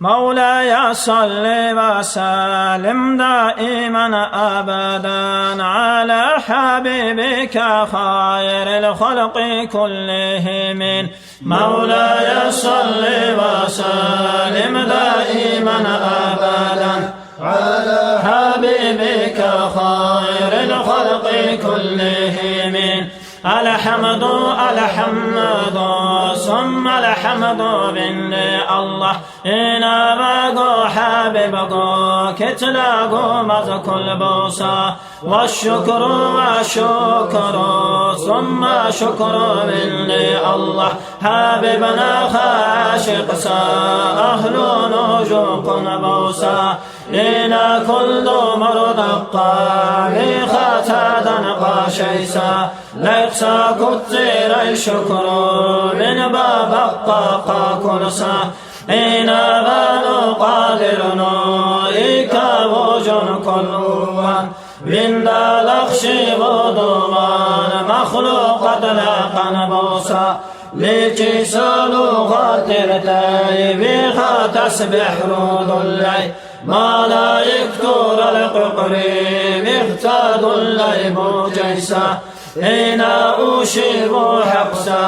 مولاي صل وسلم دائما أبدا على حبيبك خير الخلق كلهم. مولاي صل وسلم دائما أبدا على حبيبك خير الخلق كلهم. الحمد ثم الحمد بالله الله إنا بقو حبيبقو كتلاقو مذكو بوسا والشكر ثم شكر بالله الله حبيبنا خاشق سا أهل نجوق بوسا إنا كل مرضقا بخاتادا قاشيسا ليقسا كتير الشكر من بابقا كرسا إنا بانو قادرنا إيكا وجن كلوان من دالخشي ودومان مخلوقات لقن بوسا ليكي سالو غاتر تايبي تسبح رود اللي ما لا يكتور الققري مختاد اللي بوجيسا إنا أشيب حقسا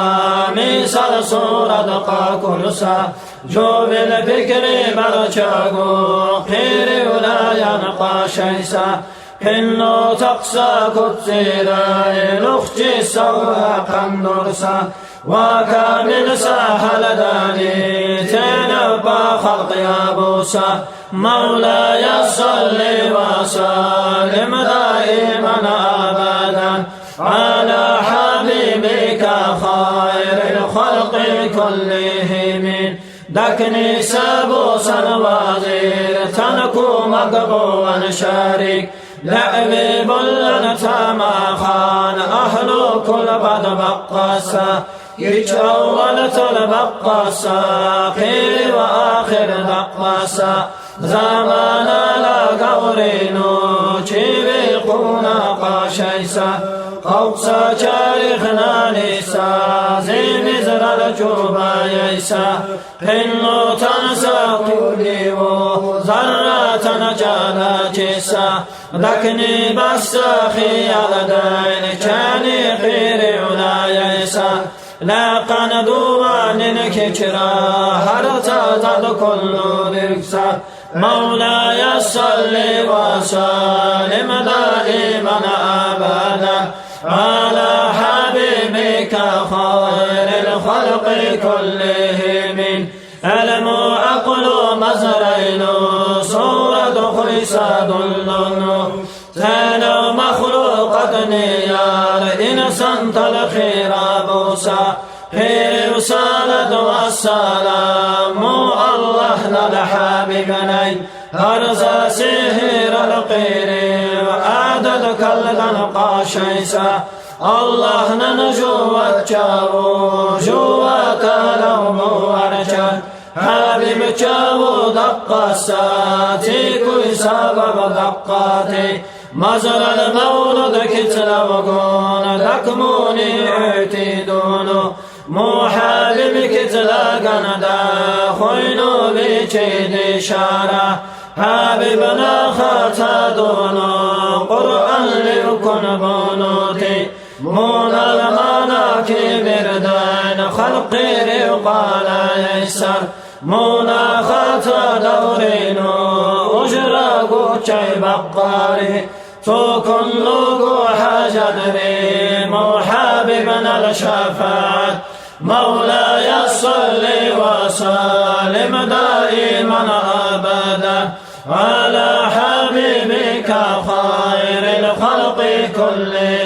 مثل صورة دقا كرسا جو بالفكر برشاقو خير ولا ينقى شيسا إنو تقسى كتيرا لختي سواقا نرسا وكامل ساحل داني تنبى خلق يا بوسا. مولاي صل وسلم دائما أبدا على حبيبك خير الخلق كلهم. دكني سابو سنوازير تنكو مقبوان شارك لعبي بلن تاما خان أهل كل بد بقاسا يتشول تلبقاسا خير وآخر دقاسا زمانا لا قورينو چيبي قونا قاشيسا قوصا چارخنا نيسا زي مزرال چوبا ييسا حنو تنسا قوليو ذراتنا جالا جيسا دكني بسا خيال دين چاني خير ولا ييسا لا قندوان كچرا هرتا تد كل ركسا. مولاي صل وسلم دائما أبدا على حبيبك خير الخلق كلهم. ألم أقل مزرين صورة خيسا دلن تنو مخلوقة نيار إنسان الخير بوسا خير وسالة والسلام الله للحبيبني أرزا سهر القير وعدد كالغن قاشيسا الله ننجوة جاو جوة لو مورجا حبيب جاو دقاساتي كوي سبب دقاتي مزر المولد كتلوغون دكموني اعتدونو مو حبيب كتلغن دا خوينو بيچيد شارع حبيبنا خاتدونو قرآن لكن بونوتي مونا المانا كبير دين خلق رقال يسر مونا خاتا دورينو اجراقو چي بقاري تو كنلوغو حاجدري مو حبيبنا الشفاعة. مولاي صل وسلم دائما أبدا على حبيبك خير الخلق كلهم.